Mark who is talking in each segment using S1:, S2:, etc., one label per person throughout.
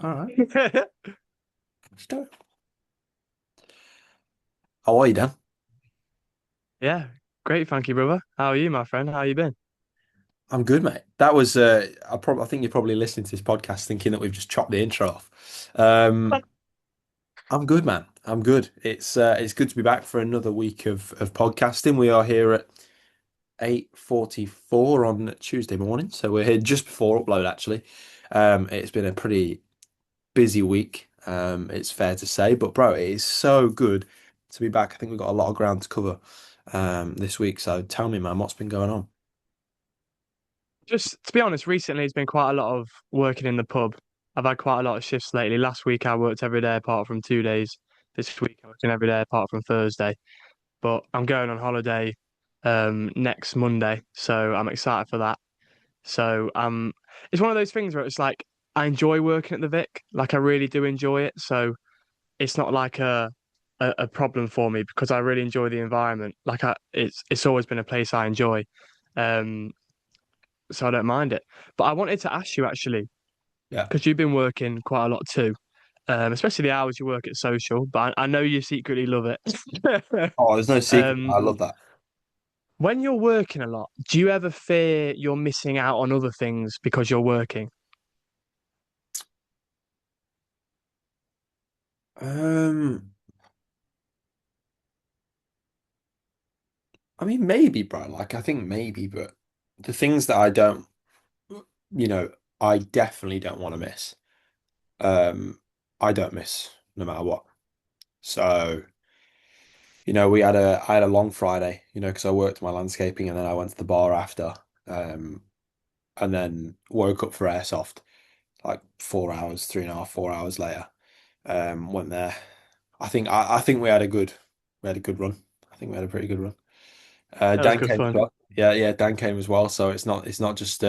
S1: All right. Let's do it. How are you, Dan?
S2: Yeah, great, thank you, brother. How are you, my friend? How you been?
S1: I'm good, mate. That was I think you're probably listening to this podcast thinking that we've just chopped the intro off. I'm good, man. I'm good. It's good to be back for another week of podcasting. We are here at 8:44 on Tuesday morning, so we're here just before upload actually. It's been a pretty busy week, it's fair to say, but bro, it is so good to be back. I think we've got a lot of ground to cover this week. So tell me, man, what's been going on?
S2: Just to be honest, recently it's been quite a lot of working in the pub. I've had quite a lot of shifts lately. Last week I worked every day apart from 2 days. This week I'm working every day apart from Thursday. But I'm going on holiday next Monday, so I'm excited for that. So it's one of those things where it's like I enjoy working at the Vic, like I really do enjoy it. So it's not like a problem for me because I really enjoy the environment. It's always been a place I enjoy. Um, so I don't mind it. But I wanted to ask you actually,
S1: Yeah.
S2: because you've been working quite a lot too, especially the hours you work at social, but I know you secretly love it.
S1: Oh, there's no secret.
S2: Um,
S1: I love that.
S2: when you're working a lot, do you ever fear you're missing out on other things because you're working?
S1: Um, I mean, maybe, bro. Like, I think maybe, but the things that I don't, you know, I definitely don't want to miss. Um, I don't miss no matter what. So, I had a long Friday, because I worked my landscaping and then I went to the bar after, um, and then woke up for airsoft like 4 hours, 3.5, 4 hours later. Went there. I think we had a good run. I think we had a pretty good run.
S2: That was
S1: Dan
S2: good
S1: came as
S2: fun.
S1: well. Yeah, yeah, Dan came as well. So it's not just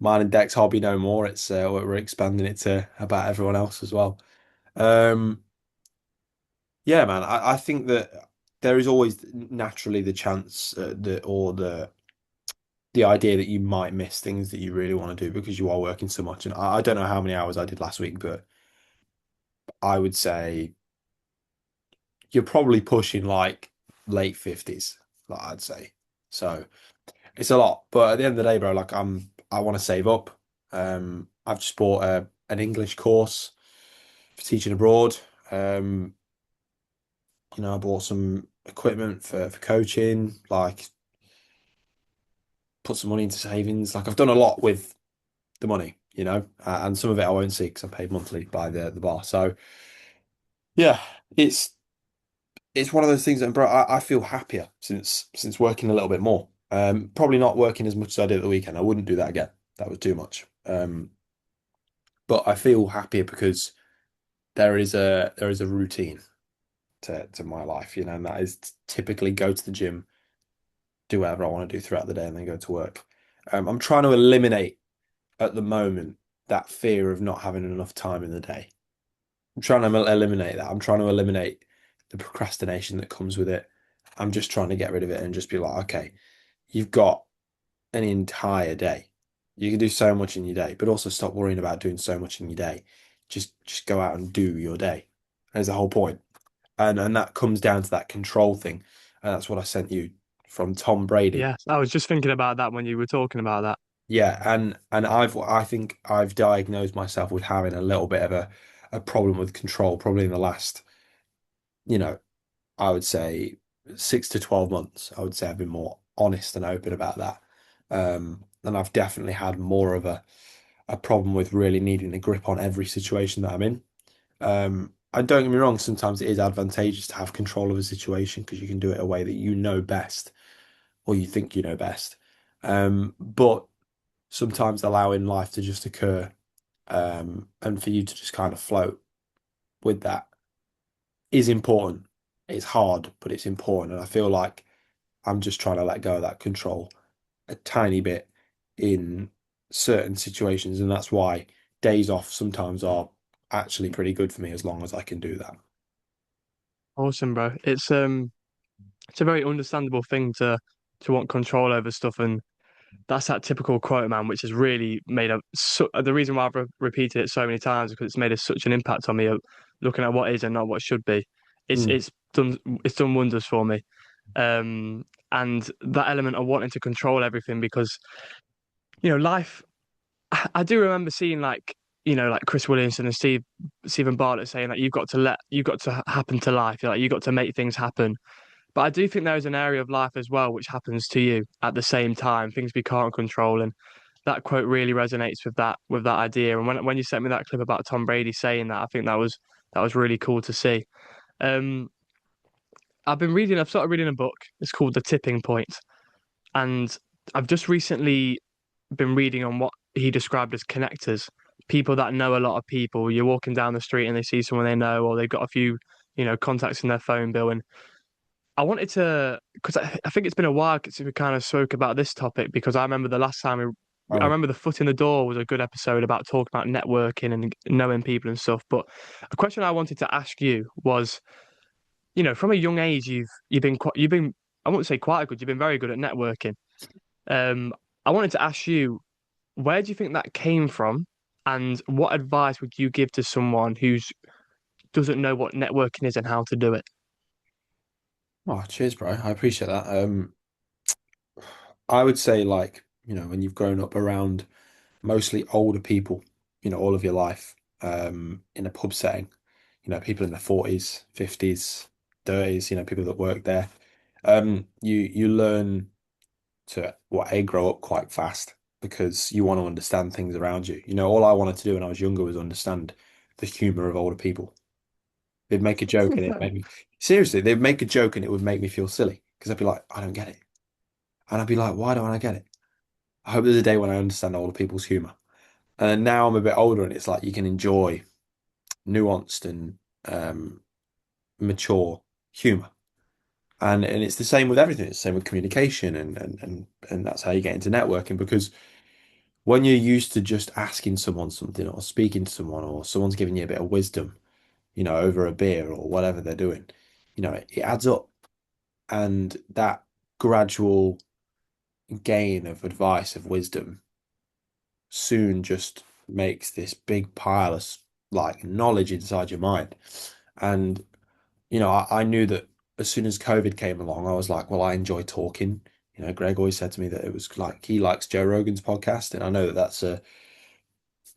S1: mine and Deck's hobby no more. It's we're expanding it to about everyone else as well. Um, yeah, man. I think that there is always naturally the chance the idea that you might miss things that you really want to do because you are working so much. And I don't know how many hours I did last week, but I would say you're probably pushing like late 50s, like I'd say. So it's a lot. But at the end of the day, bro, like I want to save up. I've just bought an English course for teaching abroad. Um, I bought some equipment for coaching, like put some money into savings. Like I've done a lot with the money, and some of it I won't see because I'm paid monthly by the bar. So yeah, it's it's one of those things that, bro, I feel happier since working a little bit more. Probably not working as much as I did at the weekend. I wouldn't do that again. That was too much. But I feel happier because there is a routine to my life, and that is typically go to the gym, do whatever I want to do throughout the day, and then go to work. I'm trying to eliminate at the moment that fear of not having enough time in the day. I'm trying to eliminate that. I'm trying to eliminate the procrastination that comes with it. I'm just trying to get rid of it and just be like, okay, you've got an entire day. You can do so much in your day, but also stop worrying about doing so much in your day. Just go out and do your day. That's the whole point. And that comes down to that control thing. And that's what I sent you from Tom Brady.
S2: Yeah, I was just thinking about that when you were talking about that.
S1: Yeah, and I think I've diagnosed myself with having a little bit of a problem with control probably in the last, you know, I would say 6 to 12 months. I would say I've been more honest and open about that. And I've definitely had more of a problem with really needing a grip on every situation that I'm in. And don't get me wrong, sometimes it is advantageous to have control of a situation because you can do it a way that you know best or you think you know best. But sometimes allowing life to just occur, and for you to just kind of float with that is important. It's hard, but it's important. And I feel like I'm just trying to let go of that control a tiny bit in certain situations. And that's why days off sometimes are actually pretty good for me as long as I can do that.
S2: Awesome, bro. It's a very understandable thing to want control over stuff, and that's that typical quote, man, which has really made the reason why I've repeated it so many times is because it's made such an impact on me of looking at what is and not what should be. It's
S1: Mm,
S2: it's done it's done wonders for me. And that element of wanting to control everything because life. I do remember seeing like Chris Williamson and Stephen Bartlett saying like you've got to happen to life. Like you've got to make things happen. But I do think there is an area of life as well which happens to you at the same time, things we can't control. And that quote really resonates with that idea. And when you sent me that clip about Tom Brady saying that, I think that was really cool to see. Um, I've started reading a book. It's called The Tipping Point, and I've just recently been reading on what he described as connectors, people that know a lot of people. You're walking down the street and they see someone they know, or they've got a few, contacts in their phone bill. And I wanted to, because I think it's been a while since we kind of spoke about this topic, because I remember the last time I
S1: oh,
S2: remember the foot in the door was a good episode about talking about networking and knowing people and stuff. But a question I wanted to ask you was, from a young age, you've been I won't say quite good, you've been very good at networking. Um, I wanted to ask you, where do you think that came from? And what advice would you give to someone who doesn't know what networking is and how to do it?
S1: oh, cheers, bro. I appreciate that. I would say like, when you've grown up around mostly older people, all of your life, in a pub setting, people in their 40s, 50s, 30s, people that work there. You learn to grow up quite fast because you want to understand things around you. All I wanted to do when I was younger was understand the humor of older people. They'd make a joke and it made me seriously, they'd make a joke and it would make me feel silly because I'd be like, I don't get it. And I'd be like, why don't I get it? I hope there's a day when I understand older people's humor. And then now I'm a bit older and it's like you can enjoy nuanced and mature humor. And it's the same with everything. It's the same with communication and that's how you get into networking because when you're used to just asking someone something or speaking to someone or someone's giving you a bit of wisdom, over a beer or whatever they're doing, it adds up. And that gradual gain of advice, of wisdom, soon just makes this big pile of like knowledge inside your mind. And, I knew that as soon as COVID came along, I was like, well, I enjoy talking. Greg always said to me that it was like he likes Joe Rogan's podcast, and I know that that's a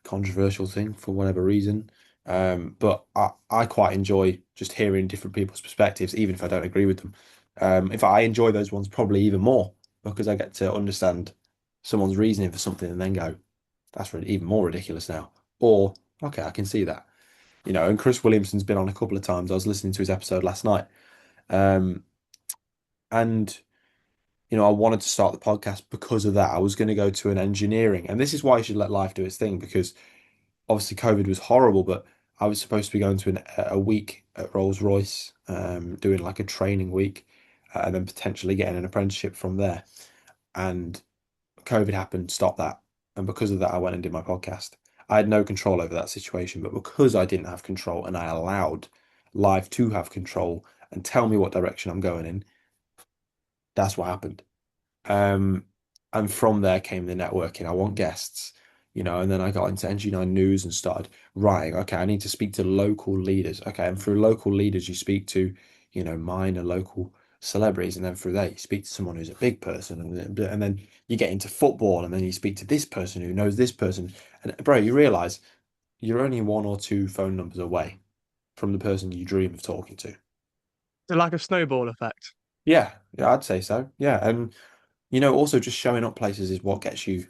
S1: controversial thing for whatever reason. But I quite enjoy just hearing different people's perspectives, even if I don't agree with them. If I enjoy those ones probably even more because I get to understand someone's reasoning for something and then go, that's really even more ridiculous now. Or, okay, I can see that. And Chris Williamson's been on a couple of times. I was listening to his episode last night. Um, and I wanted to start the podcast because of that. I was going to go to an engineering, and this is why you should let life do its thing because obviously COVID was horrible, but I was supposed to be going to a week at Rolls-Royce, doing like a training week, and then potentially getting an apprenticeship from there. And COVID happened, stopped that. And because of that, I went and did my podcast. I had no control over that situation, but because I didn't have control and I allowed life to have control and tell me what direction I'm going in, that's what happened. Um, and from there came the networking. I want guests, and then I got into NG9 News and started writing. Okay, I need to speak to local leaders. Okay, and through local leaders, you speak to, minor local celebrities, and then through that, you speak to someone who's a big person, and then you get into football, and then you speak to this person who knows this person. And bro, you realize you're only one or two phone numbers away from the person you dream of talking to.
S2: Like a snowball effect.
S1: Yeah, yeah, I'd say so. Yeah, and also just showing up places is what gets you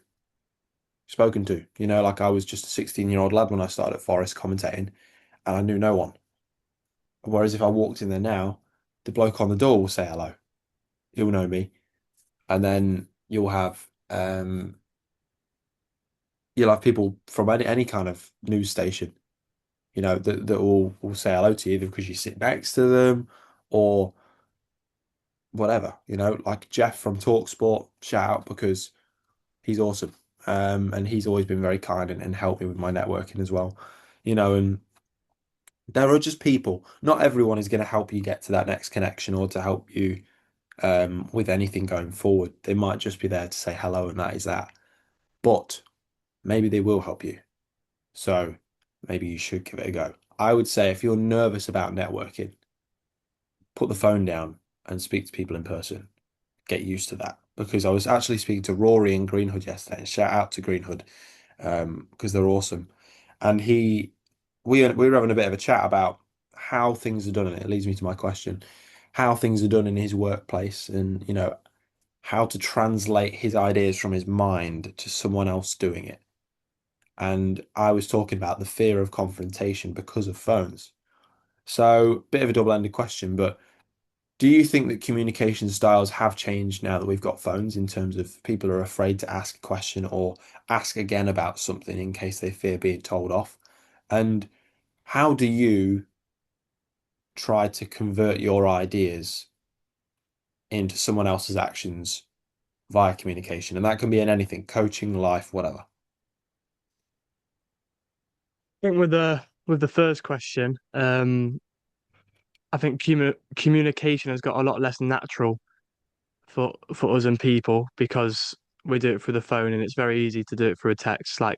S1: spoken to. Like I was just a 16-year-old lad when I started at Forest commentating and I knew no one. Whereas if I walked in there now, the bloke on the door will say hello. He'll know me. And then you'll have people from any kind of news station, that will say hello to you either because you sit next to them or whatever, like Jeff from TalkSport, shout out because he's awesome. And he's always been very kind and helped me with my networking as well. And there are just people. Not everyone is going to help you get to that next connection or to help you with anything going forward. They might just be there to say hello, and that is that. But maybe they will help you. So maybe you should give it a go. I would say if you're nervous about networking, put the phone down and speak to people in person. Get used to that. Because I was actually speaking to Rory in Greenhood yesterday, and shout out to Greenhood, because they're awesome. And we were having a bit of a chat about how things are done, and it leads me to my question, how things are done in his workplace, and how to translate his ideas from his mind to someone else doing it. And I was talking about the fear of confrontation because of phones. So, bit of a double-ended question, but do you think that communication styles have changed now that we've got phones in terms of people are afraid to ask a question or ask again about something in case they fear being told off? And how do you try to convert your ideas into someone else's actions via communication? And that can be in anything, coaching, life, whatever.
S2: I think with the first question, I think communication has got a lot less natural for us and people because we do it through the phone and it's very easy to do it through a text. Like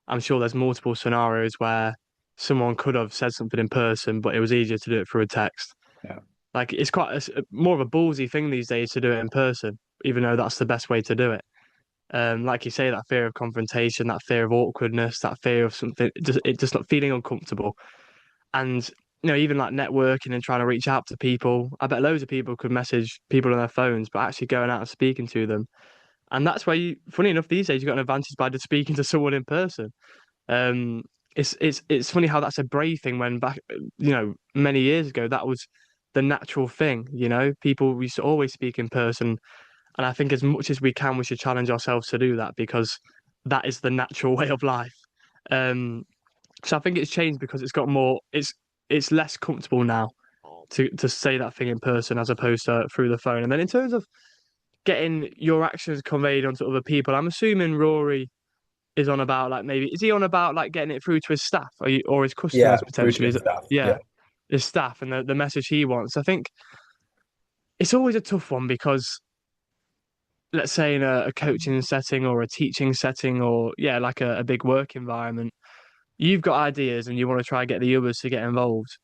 S2: I'm sure there's multiple scenarios where someone could have said something in person, but it was easier to do it through a text.
S1: Yeah.
S2: Like it's quite more of a ballsy thing these days to do it in person, even though that's the best way to do it. Like you say, that fear of confrontation, that fear of awkwardness, that fear of something, it just not feeling uncomfortable. And even like networking and trying to reach out to people. I bet loads of people could message people on their phones, but actually going out and speaking to them. And that's where funny enough, these days you got an advantage by just speaking to someone in person. Um, it's funny how that's a brave thing when back, many years ago that was the natural thing. People used to always speak in person, and I think as much as we can, we should challenge ourselves to do that because that is the natural way of life. Um, so I think it's changed because it's got more. It's less comfortable now to say that thing in person as opposed to through the phone. And then in terms of getting your actions conveyed onto other people, I'm assuming Rory is on about like maybe is he on about like getting it through to his staff or his
S1: Yeah,
S2: customers
S1: through to
S2: potentially? Is
S1: his
S2: it,
S1: staff. Yeah.
S2: yeah, his staff and the message he wants. I think it's always a tough one because let's say in a coaching setting or a teaching setting or yeah, like a big work environment, you've got ideas and you want to try and get the others to get involved.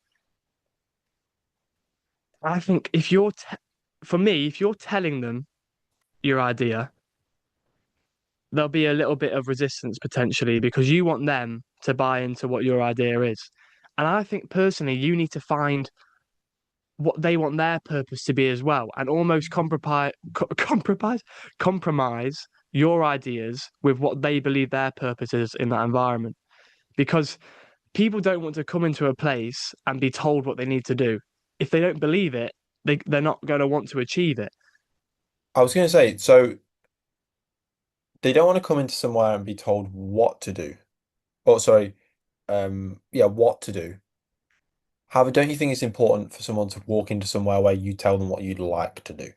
S2: I think for me, if you're telling them your idea, there'll be a little bit of resistance potentially because you want them to buy into what your idea is. And I think personally, you need to find what they want their purpose to be as well, and almost compromise your ideas with what they believe their purpose is in that environment. Because people don't want to come into a place and be told what they need to do. If they don't believe it, they're not going to want to achieve it.
S1: I was going to say, so they don't want to come into somewhere and be told what to do. Oh, sorry. Yeah, what to do. However, don't you think it's important for someone to walk into somewhere where you tell them what you'd like to do?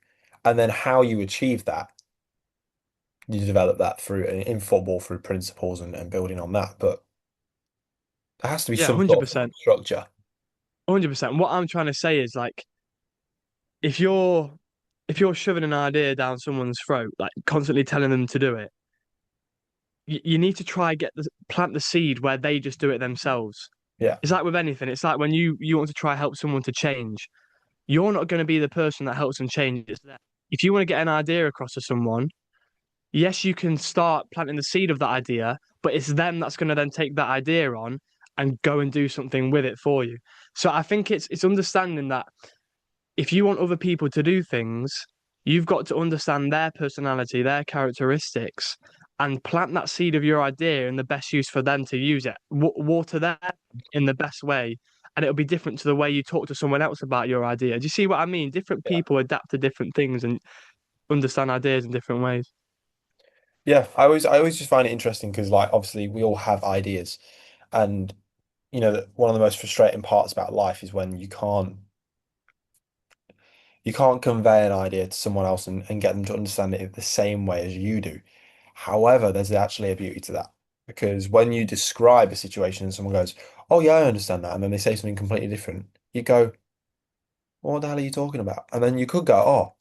S1: And then how you achieve that, you develop that through in football through principles and building on that. But there has to be
S2: Yeah,
S1: some sort of
S2: 100%.
S1: structure.
S2: 100%. What I'm trying to say is like if you're if you're shoving an idea down someone's throat, like constantly telling them to do it, you need to try plant the seed where they just do it themselves.
S1: Yeah.
S2: It's like with anything. It's like when you want to try help someone to change, you're not going to be the person that helps them change. It's them. If you want to get an idea across to someone, yes, you can start planting the seed of that idea, but it's them that's going to then take that idea on and go and do something with it for you. So I think it's understanding that if you want other people to do things, you've got to understand their personality, their characteristics, and plant that seed of your idea in the best use for them to use it. Water that in the best way, and it'll be different to the way you talk to someone else about your idea. Do you see what I mean? Different
S1: Yeah.
S2: people adapt to different things and understand ideas in different ways.
S1: Yeah, I always just find it interesting because like obviously we all have ideas and one of the most frustrating parts about life is when you can't convey an idea to someone else and get them to understand it the same way as you do. However, there's actually a beauty to that because when you describe a situation and someone goes, "Oh yeah, I understand that," and then they say something completely different, you go, "What the hell are you talking about?" And then you could go, "Oh."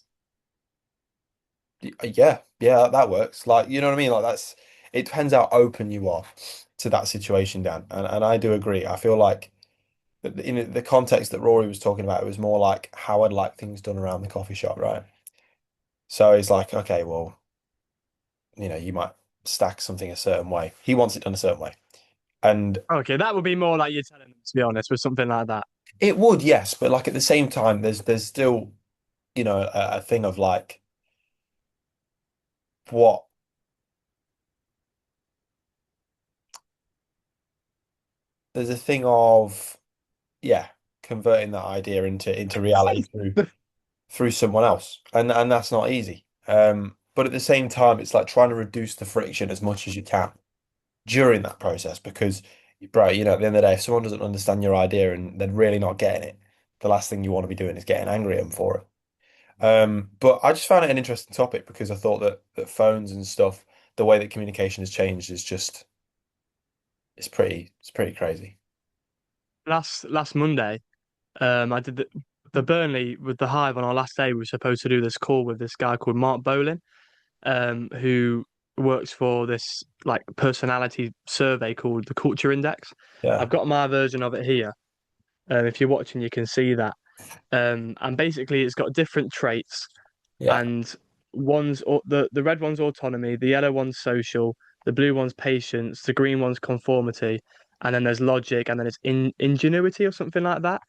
S1: Yeah, yeah, that works. Like, you know what I mean? Like it depends how open you are to that situation, Dan. And I do agree. I feel like in the context that Rory was talking about, it was more like how I'd like things done around the coffee shop, right? So it's like, okay, well, you might stack something a certain way. He wants it done a certain way. And
S2: Okay, that would be more like you're telling them, to be honest, with something like that.
S1: it would, yes, but like at the same time, there's still, a thing of like what there's a thing of, yeah, converting that idea into reality through someone else. And that's not easy. But at the same time, it's like trying to reduce the friction as much as you can during that process because, bro, at the end of the day, if someone doesn't understand your idea and they're really not getting it, the last thing you want to be doing is getting angry at them for it. But I just found it an interesting topic because I thought that phones and stuff, the way that communication has changed is just it's pretty crazy.
S2: Last Monday, I did the Burnley with the Hive on our last day. We were supposed to do this call with this guy called Mark Bolin, who works for this like personality survey called the Culture Index.
S1: Yeah,
S2: I've got my version of it here. If you're watching, you can see that. And basically, it's got different traits,
S1: yeah,
S2: and the red one's autonomy, the yellow one's social, the blue one's patience, the green one's conformity, and then there's logic, and then it's ingenuity or something like that.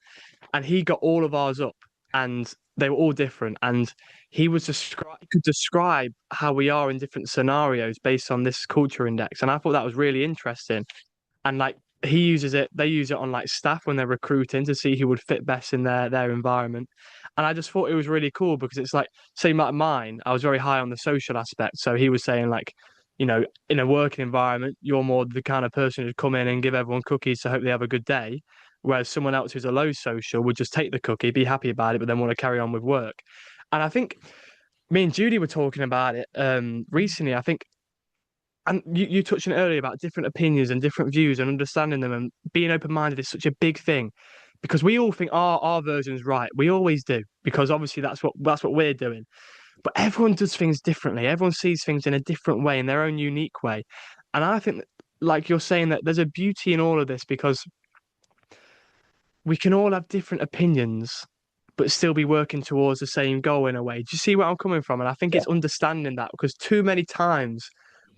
S2: And he got all of ours up, and they were all different. And he could describe how we are in different scenarios based on this culture index, and I thought that was really interesting. And like they use it on like staff when they're recruiting to see who would fit best in their environment. And I just thought it was really cool because it's like, say like mine, I was very high on the social aspect. So he was saying like, in a working environment, you're more the kind of person who'd come in and give everyone cookies to hope they have a good day. Whereas someone else who's a low social would just take the cookie, be happy about it, but then want to carry on with work. And I think me and Judy were talking about it recently. I think and you touched on it earlier about different opinions and different views and understanding them and being open-minded is such a big thing because we all think our version's right. We always do because obviously that's what we're doing. But everyone does things differently. Everyone sees things in a different way, in their own unique way. And I think that, like you're saying, that there's a beauty in all of this because we can all have different opinions, but still be working towards the same goal in a way. Do you see where I'm coming from? And I think
S1: yeah,
S2: it's understanding that because too many times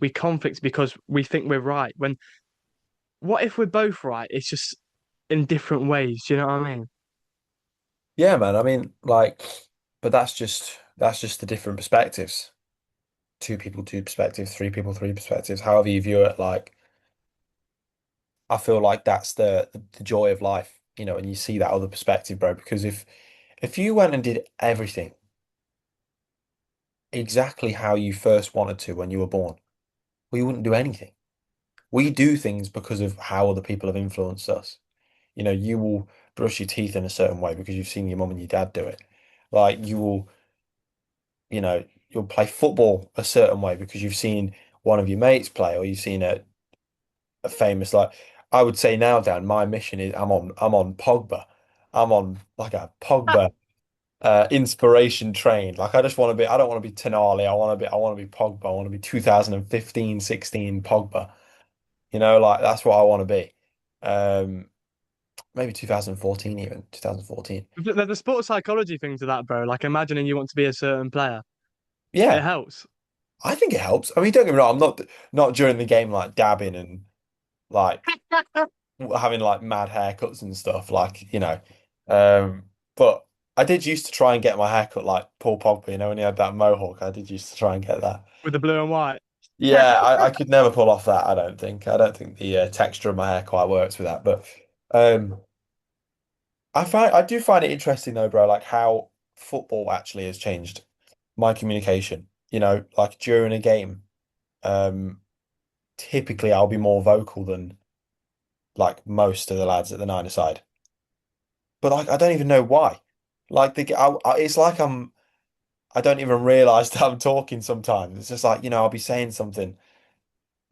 S2: we conflict because we think we're right. When what if we're both right? It's just in different ways. Do you know what I mean?
S1: yeah, man. I mean, like, but that's just the different perspectives. Two people, two perspectives. Three people, three perspectives. However you view it, like, I feel like that's the joy of life, and you see that other perspective, bro. Because if you went and did everything exactly how you first wanted to when you were born, we wouldn't do anything. We do things because of how other people have influenced us. You will brush your teeth in a certain way because you've seen your mum and your dad do it. Like you'll play football a certain way because you've seen one of your mates play, or you've seen a famous like. I would say now, Dan, my mission is I'm on Pogba. I'm on like a Pogba inspiration train. Like I don't want to be Tenali. I want to be Pogba. I want to be 2015, 16 Pogba. Like that's what I want to be. Um, maybe 2014 even, 2014.
S2: There's a sports psychology thing to that, bro. Like imagining you want to be a certain player. It
S1: Yeah,
S2: helps.
S1: I think it helps. I mean, don't get me wrong, I'm not during the game like dabbing and like having like mad haircuts and stuff, Um, but I did used to try and get my haircut like Paul Pogba, when he had that mohawk. I did used to try and get that.
S2: With the blue and white.
S1: Yeah, I could never pull off that, I don't think. I don't think the texture of my hair quite works with that. But um, I do find it interesting though, bro, like how football actually has changed my communication. Like during a game, um, typically I'll be more vocal than like most of the lads at the Niner side. But like I don't even know why. Like it's like I don't even realize that I'm talking sometimes. It's just like, I'll be saying something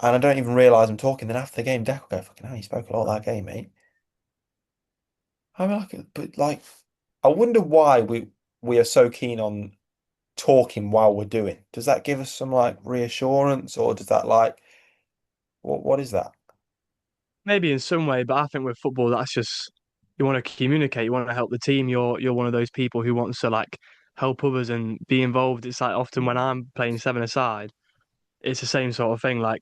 S1: and I don't even realize I'm talking. Then after the game, Deck will go, fucking hell, you spoke a lot that game, mate. I'm like, but like, I wonder why we are so keen on talking while we're doing. Does that give us some like reassurance, or does that like what is that?
S2: Maybe in some way, but I think with football, that's just you want to communicate, you want to help the team. You're one of those people who wants to like help others and be involved. It's like often when I'm playing seven aside, it's the same sort of thing. Like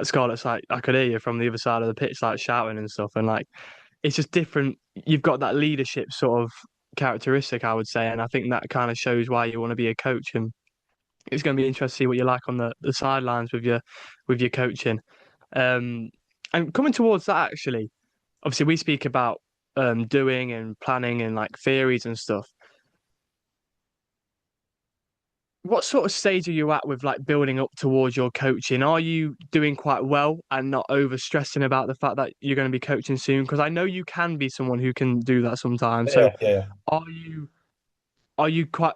S2: Scarlett's like I could hear you from the other side of the pitch, like shouting and stuff, and like it's just different. You've got that leadership sort of characteristic, I would say, and I think that kind of shows why you want to be a coach. And it's going to be interesting to see what you like on the sidelines with your coaching. Um, and coming towards that, actually, obviously we speak about doing and planning and like theories and stuff. What sort of stage are you at with like building up towards your coaching? Are you doing quite well and not over stressing about the fact that you're going to be coaching soon? Because I know you can be someone who can do that sometimes. So
S1: Yeah, yeah.
S2: are you are you quite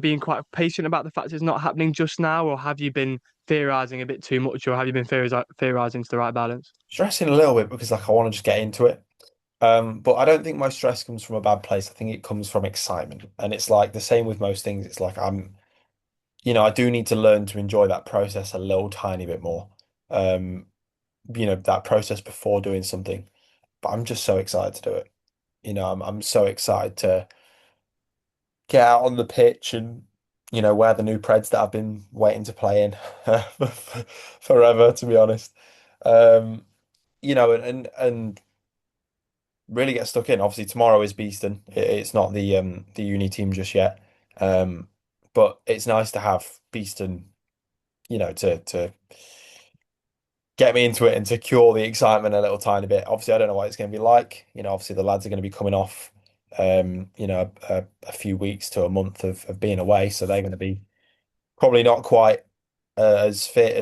S2: being quite patient about the fact it's not happening just now, or have you been theorizing a bit too much, or have you been theorizing to the right balance?
S1: Stressing a little bit because like I want to just get into it. But I don't think my stress comes from a bad place. I think it comes from excitement. And it's like the same with most things. It's like I do need to learn to enjoy that process a little tiny bit more. Um, that process before doing something. But I'm just so excited to do it. I'm so excited to get out on the pitch and wear the new Preds that I've been waiting to play in forever, to be honest. Um, and really get stuck in. Obviously, tomorrow is Beeston. It's not the uni team just yet. Um, but it's nice to have Beeston, to get me into it and to cure the excitement a little tiny bit. Obviously, I don't know what it's going to be like. Obviously the lads are going to be coming off, a few weeks to a month of being away, so they're going to be probably not quite as fit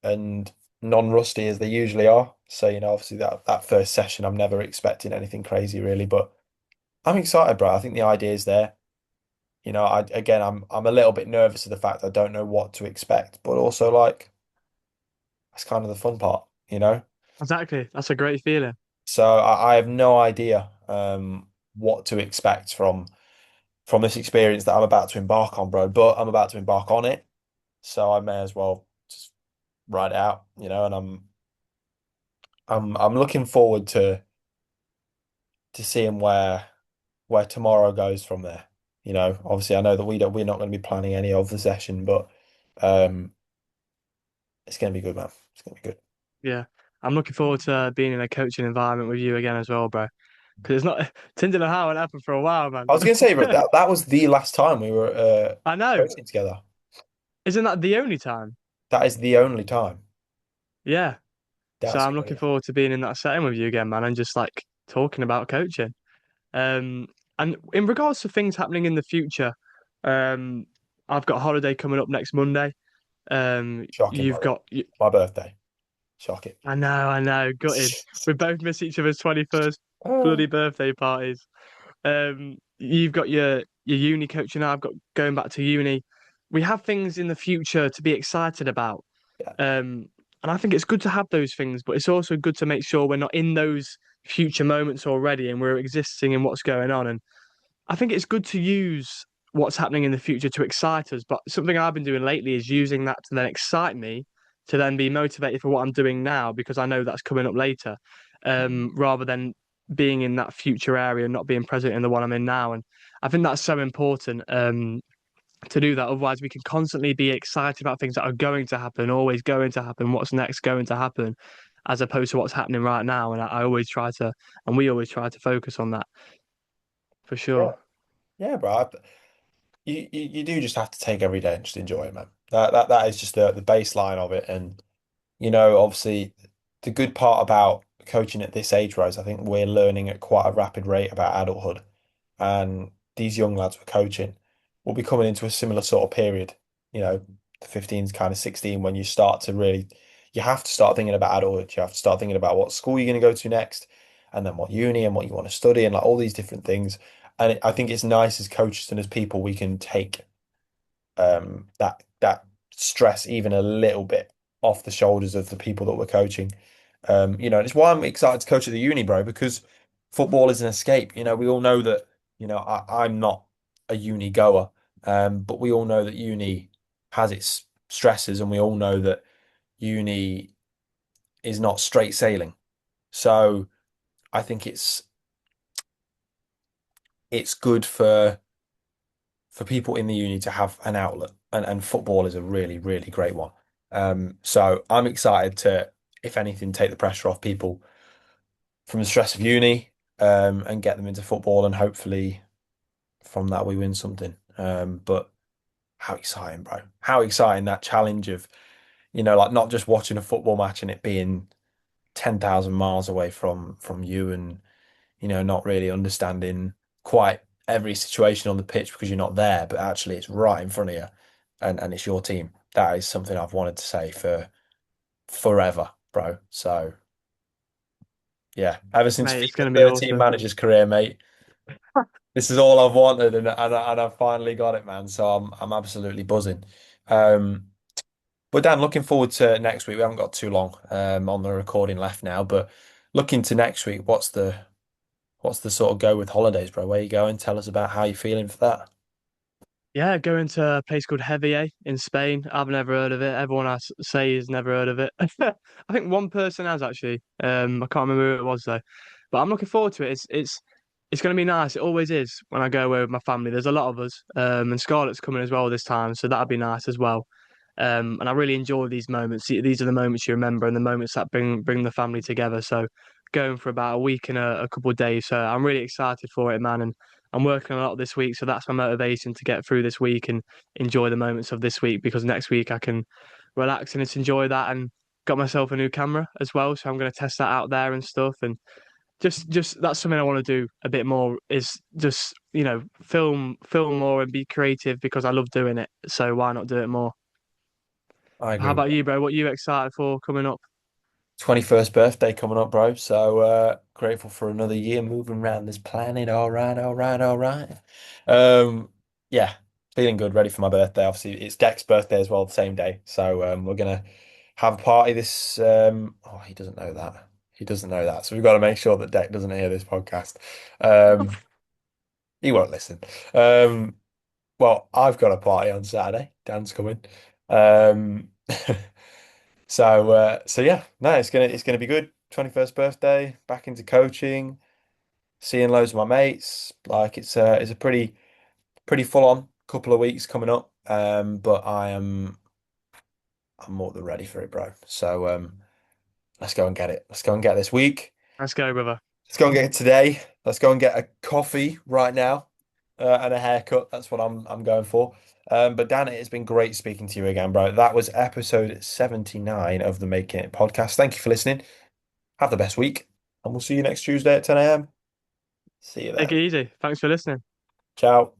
S1: and non-rusty as they usually are. So, obviously that first session, I'm never expecting anything crazy really, but I'm excited, bro. I think the idea is there. I'm a little bit nervous of the fact I don't know what to expect, but also like that's kind of the fun part.
S2: Exactly, that's a great feeling.
S1: So I have no idea what to expect from this experience that I'm about to embark on, bro. But I'm about to embark on it, so I may as well just ride it out, and I'm looking forward to seeing where tomorrow goes from there. Obviously I know that we're not going to be planning any of the session, but um, it's going to be good, man. It's going to be good.
S2: Yeah, I'm looking forward to being in a coaching environment with you again as well, bro. Because it's not Tinder and how it happened for a while, man.
S1: I was going to say, bro, that was the last time we were
S2: I know.
S1: coaching together.
S2: Isn't that the only time?
S1: That is the only time.
S2: Yeah. So
S1: That's
S2: I'm looking
S1: crazy.
S2: forward to being in that setting with you again, man, and just like talking about coaching. Um, and in regards to things happening in the future, um, I've got a holiday coming up next Monday.
S1: Shocking,
S2: You've
S1: brother.
S2: got,
S1: My birthday. Shocking.
S2: I know, gutted. We both miss each other's 21st bloody birthday parties. You've got your uni coaching. I've got going back to uni. We have things in the future to be excited about.
S1: Yeah.
S2: Um, and I think it's good to have those things, but it's also good to make sure we're not in those future moments already and we're existing in what's going on. And I think it's good to use what's happening in the future to excite us. But something I've been doing lately is using that to then excite me, to then be motivated for what I'm doing now because I know that's coming up later, rather than being in that future area and not being present in the one I'm in now. And I think that's so important. To do that. Otherwise, we can constantly be excited about things that are going to happen, always going to happen, what's next going to happen, as opposed to what's happening right now. And I always try to, and we always try to focus on that for
S1: Yeah.
S2: sure.
S1: Yeah, bro. You do just have to take every day and just enjoy it, man. That is just the baseline of it. And obviously the good part about coaching at this age, Rose, I think we're learning at quite a rapid rate about adulthood. And these young lads we're coaching will be coming into a similar sort of period, the 15s, kind of 16, when you have to start thinking about adulthood. You have to start thinking about what school you're going to go to next, and then what uni and what you want to study, and like all these different things. And I think it's nice as coaches and as people we can take that stress even a little bit off the shoulders of the people that we're coaching. And it's why I'm excited to coach at the uni, bro, because football is an escape. We all know that, I'm not a uni goer, But we all know that uni has its stresses, and we all know that uni is not straight sailing. So I think it's good for people in the uni to have an outlet, and football is a really, really great one. So I'm excited to, if anything, take the pressure off people from the stress of uni, and get them into football, and hopefully from that we win something. But how exciting, bro! How exciting that challenge of, like not just watching a football match and it being 10,000 miles away from you, and not really understanding quite every situation on the pitch because you're not there, but actually it's right in front of you, and it's your team. That is something I've wanted to say for forever, bro. So yeah, ever since
S2: Mate, it's
S1: FIFA
S2: going to be
S1: 13
S2: awesome.
S1: manager's career, mate, this is all I've wanted, and I've finally got it, man. So I'm absolutely buzzing. Um, but Dan, looking forward to next week. We haven't got too long on the recording left now, but looking to next week, what's the sort of go with holidays, bro? Where you going? Tell us about how you're feeling for that.
S2: Yeah, going to a place called Hevier in Spain. I've never heard of it. Everyone I say has never heard of it. I think one person has actually. I can't remember who it was though. But I'm looking forward to it. It's going to be nice. It always is when I go away with my family. There's a lot of us, and Scarlett's coming as well this time, so that'll be nice as well. And I really enjoy these moments. These are the moments you remember, and the moments that bring the family together. So going for about a week and a couple of days. So I'm really excited for it, man. And I'm working a lot this week, so that's my motivation to get through this week and enjoy the moments of this week because next week I can relax and just enjoy that and got myself a new camera as well, so I'm going to test that out there and stuff and just that's something I want to do a bit more is just film more and be creative because I love doing it. So why not do it more?
S1: I
S2: How
S1: agree.
S2: about you, bro? What are you excited for coming up?
S1: 21st birthday coming up, bro. So grateful for another year moving around this planet. All right, all right, all right. Yeah, feeling good, ready for my birthday. Obviously, it's Deck's birthday as well, the same day. So we're gonna have a party this oh, he doesn't know that. He doesn't know that. So we've got to make sure that Deck doesn't hear this podcast. Um, he won't listen. Um, well, I've got a party on Saturday. Dan's coming. Um, so yeah, no, it's gonna be good. 21st birthday, back into coaching, seeing loads of my mates. Like it's a pretty full on couple of weeks coming up. But I'm more than ready for it, bro. So let's go and get it. Let's go and get this week.
S2: Let's go, brother.
S1: Let's go and get it today. Let's go and get a coffee right now, and a haircut. That's what I'm going for. But Dan, it has been great speaking to you again, bro. That was episode 79 of the Making It podcast. Thank you for listening. Have the best week, and we'll see you next Tuesday at 10 a.m. See you
S2: Take
S1: then.
S2: it easy. Thanks for listening.
S1: Ciao.